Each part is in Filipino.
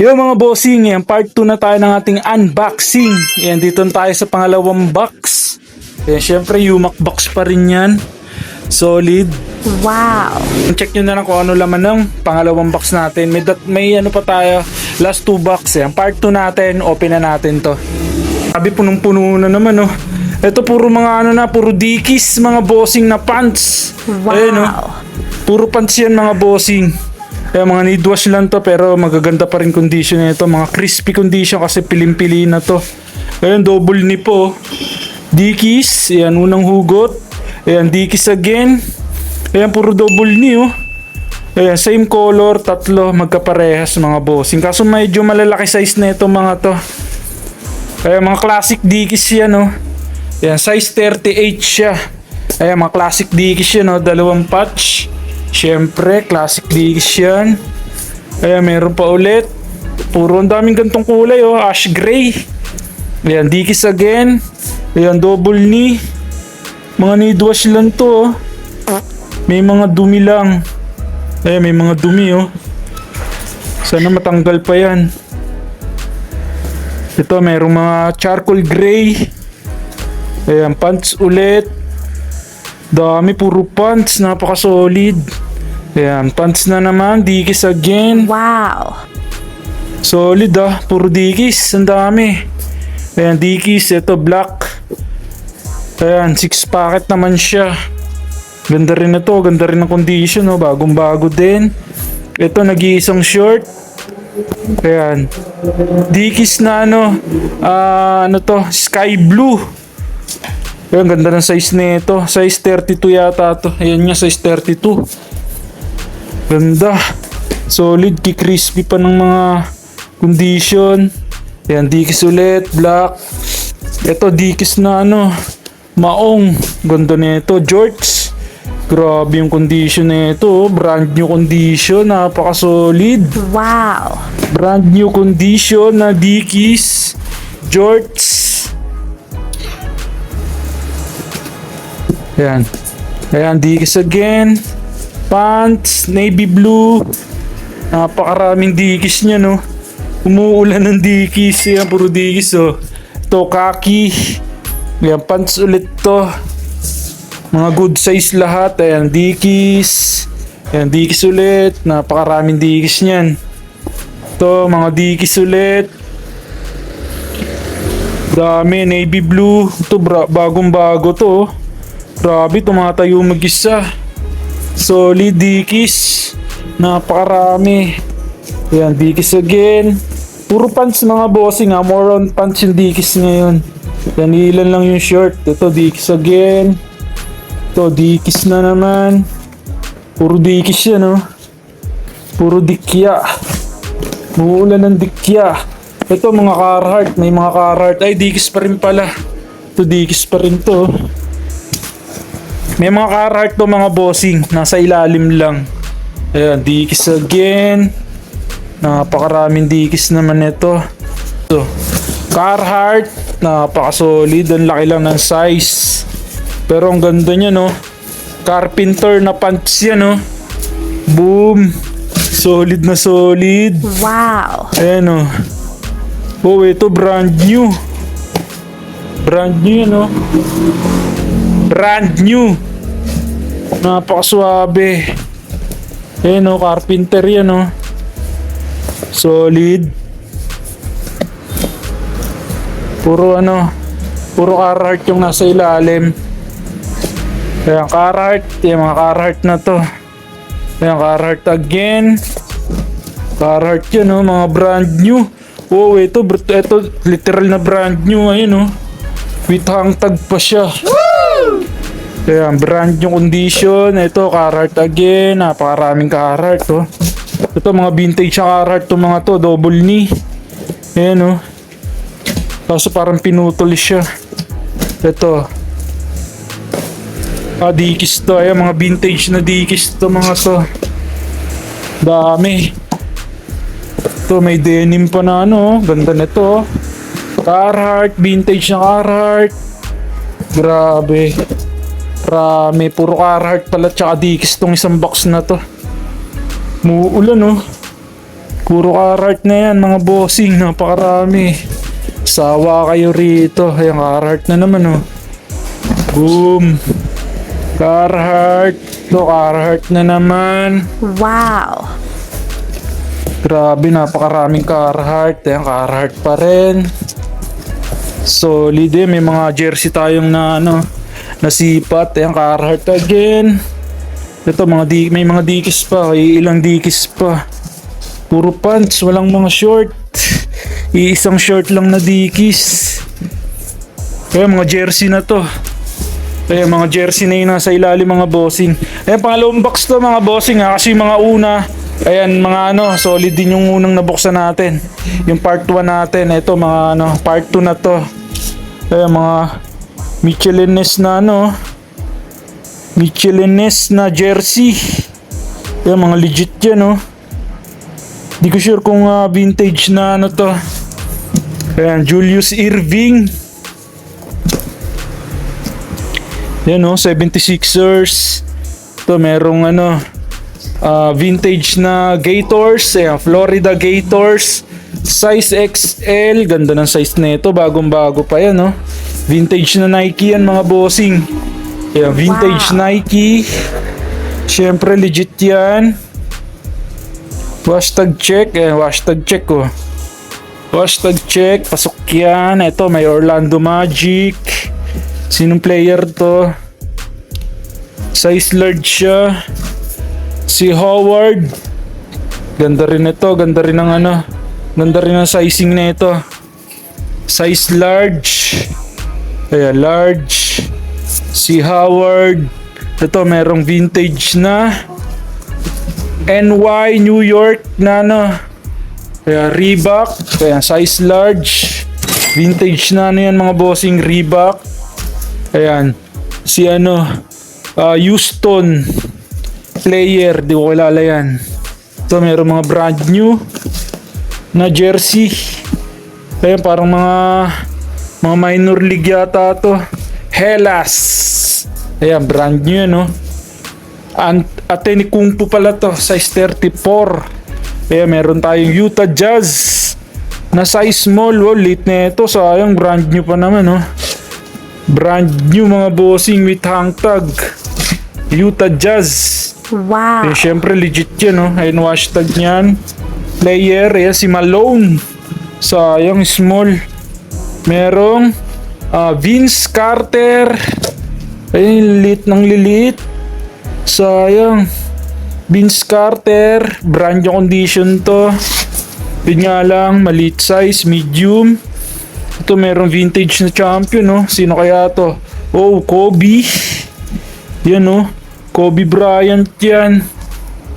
Yo mga bossing, yan part 2 na tayo ng ating unboxing. Yan, dito na tayo sa pangalawang box. Yan, syempre Yumak box pa rin yan. Solid. Wow. Check nyo na lang kung ano laman ng pangalawang box natin. May ano pa tayo, last 2 box. Yan, part 2 natin, open na natin to. Sabi punong-puno na naman, oh. Ito puro mga ano na, puro Dickies, mga bossing na pants. Wow. Ayun, oh. Puro pants yan mga bossing. Kaya mga need wash lang to, pero magaganda pa rin condition nito. Mga crispy condition kasi pilim-pili na to. Ayan, double knee po. Dickies, ayan, unang hugot. Ayan, Dickies again. Ayan, puro double knee, oh. Ayan, same color, tatlo, magkaparehas mga bossing. Kaso medyo malalaki size na ito mga to. Ayan, mga classic Dickies yan, oh. Ayan, size 38 siya. Ayan, mga classic Dickies yan, oh. Dalawang patch. Siyempre, classic Dickies yan. Ayan, meron pa ulit. Puro ang daming gantong kulay, oh. Ash gray. Ayan, Dickies again. Ayan, double knee. Mga need wash lang to, oh. May mga dumi lang. Ayan, may mga dumi, oh. Sana matanggal pa yan. Ito, merong mga charcoal gray. Ayan, pants ulit. Dami, puro pants. Napaka-solid. Ayan, pants na naman. Dickies again. Wow. Solid, ah. Puro Dickies. Ang dami. Ayan, Dickies. Ito, black. Ayan, 6 packet naman siya. Ganda rin na to. Ganda rin ang condition, oh. Bagong-bago din. Ito, nag-iisang short. Ayan. Dickies na ano. Ano to? Sky blue. Ayan, ganda ng size nito. Size 32 yata to. Ayan nga, size 32. Ganda. Solid, crispy pa ng mga condition. Ayan, Dickies ulit, black. Ito, Dickies na ano, maong. Ganda nito, Jorts. Grabe yung condition nito. Brand new condition, napaka-solid. Wow. Brand new condition na Dickies, Jorts. Ayan. Ayan, Dickies again. Pants, navy blue. Napakaraming Dickies niya, no? Umuulan ng Dickies. Ayan, puro Dickies, oh. Ito, khaki. Ayan, pants ulit to. Mga good size lahat. Ayan, Dickies. Ayan, Dickies ulit. Napakaraming Dickies niyan. Ito, mga Dickies ulit. Dami, navy blue. Ito, bagong-bago to, oh. Grabe, tumatayo mag-isa. Solid Dickies. Napakarami. Ayan, Dickies again. Puro pants mga bossing, ha. More on pants yung Dickies ngayon. Yan, ilan lang yung short. Ito, Dickies again. Ito, Dickies na naman. Puro Dickies yan, oh. Puro dikya. Muulan ng dikya. Ito, mga Carhartt. May mga Carhartt. Ay, Dickies pa rin pala. Ito, Dickies pa rin to. May mga Carhartt to mga bossing. Nasa ilalim lang. Ayan, Dickies again. Napakaraming Dickies naman ito. So, Carhartt. Napaka-solid. Ang laki lang ng size. Pero ang ganda niya, no? Carpenter na pants yan, no? Boom. Solid na solid. Wow. Ayan, oh. Oh, ito brand new. Brand new yan, no? Brand new. Napakaswabe. Ayan, oh, carpenter yan, oh. Solid. Puro ano, puro Carhartt yung nasa ilalim. Ayan, Carhartt. Yung mga Carhartt na to. Ayan, Carhartt again. Carhartt yan, oh, mga brand new. Oh, ito literal na brand new. Ayun, oh. With hang tag pa siya. Ayan, brand new condition. Ito, Carhartt again. Napakaraming Carhartt, oh. Ito, mga vintage Carhartt to mga to. Double knee. Ayan, oh. Kaso parang pinutol siya. Ito. Dickies to. Ayan, mga vintage na Dickies to mga to. Dami. Ito, may denim pa na ano. Ganda nito. Carhartt. Vintage na Carhartt. Grabe. Marami, puro Carhartt pala tsaka Dickies tong isang box na to. Muuulan oh. Puro Carhartt na yan mga bossing. Napakarami. Sawa kayo rito. Ayan, Carhartt na naman oh. Boom. Carhartt. Ito, Carhartt na naman. Wow. Grabe, napakaraming Carhartt. Ayan, Carhartt pa rin. Solid eh. May mga jersey tayong na nasipat. Ayan, Carhartt again. Ito, may mga dikis pa. Ilang dikis pa. Puro pants, walang mga short. Iisang short lang na dikis. Kaya mga jersey na to. Kaya mga jersey na yun nasa ilalim mga bossing. Ayan, pangalawang box to mga bossing ha. Kasi mga una, ayan mga solid din yung unang nabuksan natin. Yung part 1 natin. Ito mga part 2 na to. Ayan mga Michelines na Michelines na jersey. Ayan mga legit yan Di ko sure kung vintage na to. Ayan, Julius Irving. Yan 76ers. Ito merong vintage na Gators. Ayan, Florida Gators. Size XL. Ganda ng size na ito. Bagong-bago pa yan Vintage na Nike yan mga bossing. Ayan, vintage Nike. Siyempre legit yan. Hashtag check. Hashtag check Hashtag check. Pasok yan. Ito may Orlando Magic. Sinong player to? Size large siya. Si Howard. Ganda rin ito. Ganda rin ang Ganda rin ang sizing na ito. Size large. Ayan, large. Si Howard. Ito merong vintage na NY New York na Kaya Reebok. Kaya size large. Vintage na yan mga bossing Reebok. Ayan. Si Houston player. Di ko kilala yan. Ito meron mga brand new na jersey. Ayan parang mga minor league yata to. Hellas. Ayan brand new yan Antetokounmpo pala to. Size 34. Ayan meron tayong Utah Jazz na size small. Late na ito. Sayang brand new pa naman Brand new mga bossing with hang tag. Utah Jazz. Wow. Eh, syempre legit yan Ayun hashtag niyan. Player. Ayan si Malone. Sayang small. Merong Vince Carter. Ayun lilit ng lilit. Sayang. Vince Carter. Brand new condition to. Yun nga lang. Maliit size. Medium. Ito merong vintage na champion Sino kaya to? Oh, Kobe. Yan Kobe Bryant yan.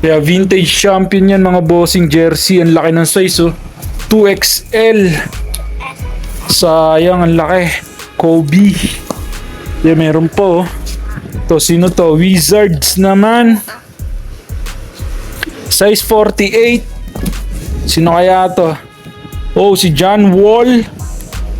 Kaya vintage champion yan mga bossing jersey. Ang laki ng size 2XL. Sayang ang laki. Kobe. Yan meron po to sino to? Wizards naman. Size 48. Sino kaya to? Oh, si John Wall.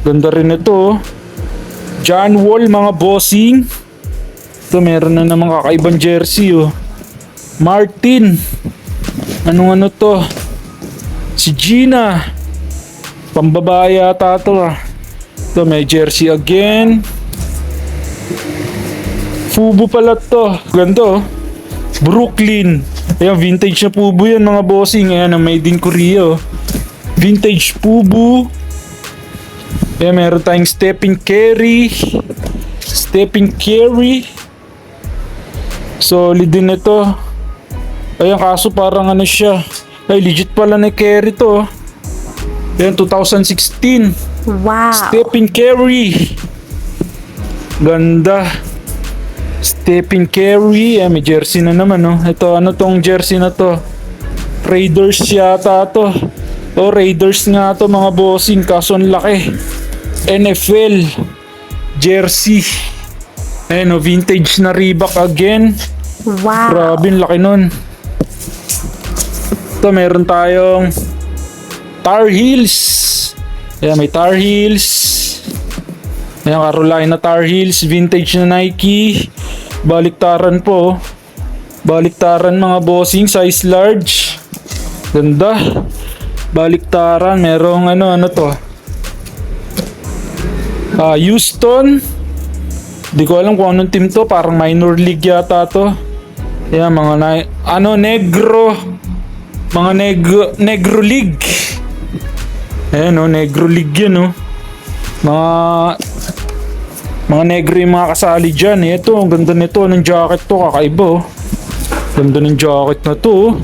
Ganda rin ito John Wall mga bossing. Ito meron na namang kakaibang jersey Martin. Anong to? Si Gina. Pambabae yata to Ito may jersey again. Fubu pala to. Ganda Brooklyn. Ayan vintage na Fubu yan mga bossing. Ayan made in Korea Vintage Fubu. Ayan meron tayong Stephen Curry. Solid din ito. Ayan kaso parang siya. Ay legit pala na Curry to Ayan 2016. Wow. Stephen Curry. Ganda. Stephen Curry. Ayan may jersey na naman Ito tong jersey na to? Raiders yata to. Raiders nga to mga bossing. Kaso ang laki. NFL jersey. Ayan vintage na Reebok again. Wow. Grabe laki nun. Ito meron tayong Tar Heels. Ayan may Tar Heels. Ayan Carolina Tar Heels. Vintage na Nike. Baliktaran po. Baliktaran mga bossing. Size large. Ganda. Baliktaran. Merong ano to. Houston. Di ko alam kung anong team to. Parang minor league yata to. Yan, mga negro. Mga negro league. Ayan negro league yan Mga negro yung mga kasali dyan. Ito, ang ganda nito. Anong jacket to? Kakaiba Ganda ng jacket na to.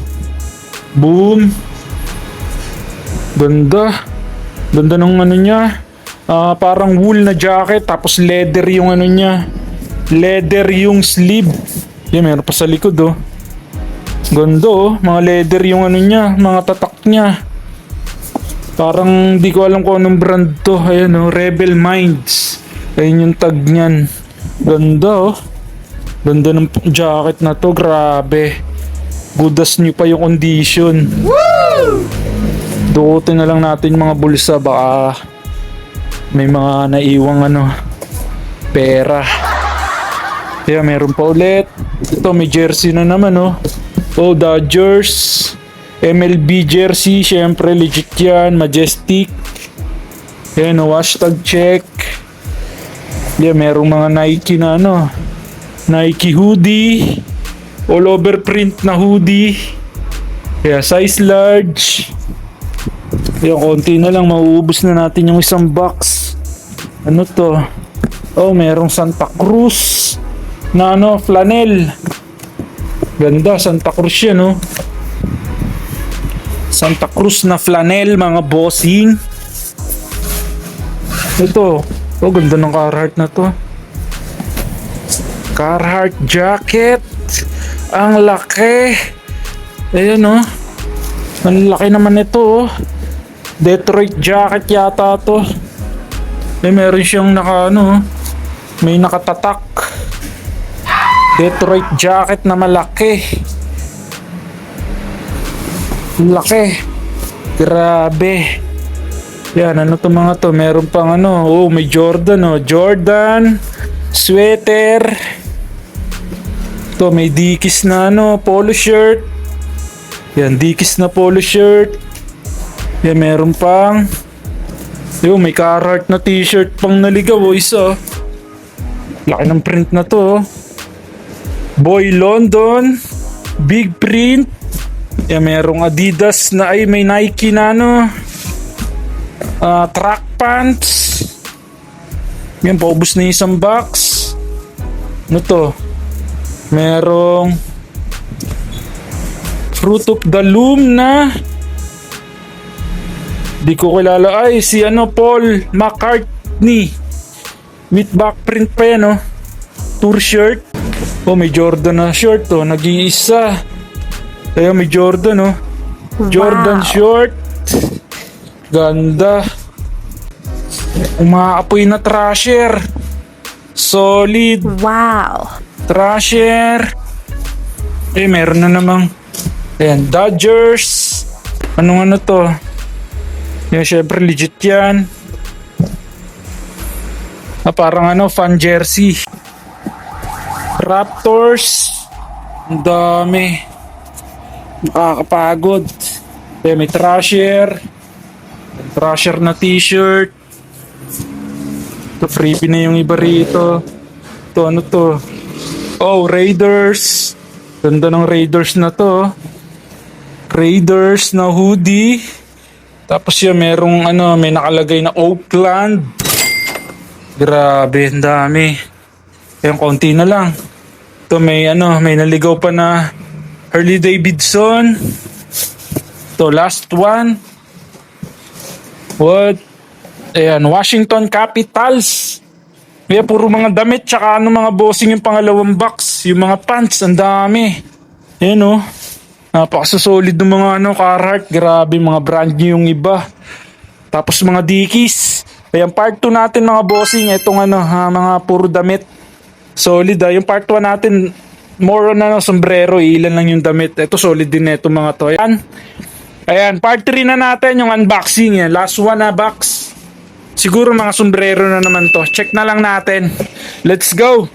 Boom. Ganda. Ganda ng ano niya. Parang wool na jacket. Tapos leather yung ano niya. Leather yung sleeve. Yan, meron pa sa likod Ganda Mga leather yung ano niya. Mga tatak niya. Parang di ko alam kung anong brand to. Ayan Rebel Minds. Ayun yung tag niyan. Ganda Ganda ng jacket na to. Grabe. Good as new pa yung condition. Woo! Dukutin na lang natin yung mga bulsa. Baka may mga naiwang pera. Kaya meron pa ulit. Ito may jersey na naman Dodgers. MLB jersey, syempre legit yan, Majestic. Yan hashtag check. Yan, merong mga Nike na Nike hoodie. All over print na hoodie. Kaya size large. Yan, konti na lang, mauubos na natin yung isang box. Ano to? Merong Santa Cruz na flannel. Ganda, Santa Cruz yan Santa Cruz na flannel, mga bossing. Ito. Ganda ng Carhartt na to. Carhartt jacket. Ang laki. Ayan Ang laki naman ito Detroit jacket yata to. Meron siyang may nakatatak. Detroit jacket na malaki. Laki. Grabe. Yan, ano to mga to? Meron pang may Jordan Jordan sweater. To may Dickies na polo shirt. Yan, Dickies na polo shirt. Yan, meron pang may Carhartt na t-shirt pang naligaw isa. Laki ng print na to Boy London. Big print. Yan, merong Adidas na may Nike na track pants. Yan, paubos na yung isang box. Ano to? Merong Fruit of the Loom na di ko kilala. Si Paul McCartney with back print pa yan tour shirt. May Jordan na shirt nag-iisa. Kaya may Jordan Jordan short. Ganda. Umaapoy na Thrasher. Solid. Wow. Thrasher. Meron na namang Dodgers. Anong to? Yan, syempre legit yan. Parang fan jersey. Raptors. Ang dami. Nakakapagod. May Thrasher. Thrasher na t-shirt. Ito, freebie na yung iba rito. Ito, ano to? Raiders. Ganda ng Raiders na to. Raiders na hoodie. Tapos yan, merong may nakalagay na Oakland. Grabe, ang dami. Yung konti na lang. Ito, may naligaw pa na Harley Davidson. Ito, last one. What? Ayan, Washington Capitals. Kaya puro mga damit tsaka mga bossing yung pangalawang box. Yung mga pants, ang dami. Ayan napakasolid ng mga Carhartt. Grabe, mga brand new yung iba. Tapos mga Dickies. Ayan, part 2 natin mga bossing. Itong mga puro damit. Solid Yung part 1 natin, more on sombrero. Ilan lang yung damit. Ito solid din ito mga to. Ayan, part 3 na natin yung unboxing. Yan. Last one na box. Siguro mga sombrero na naman to. Check na lang natin. Let's go!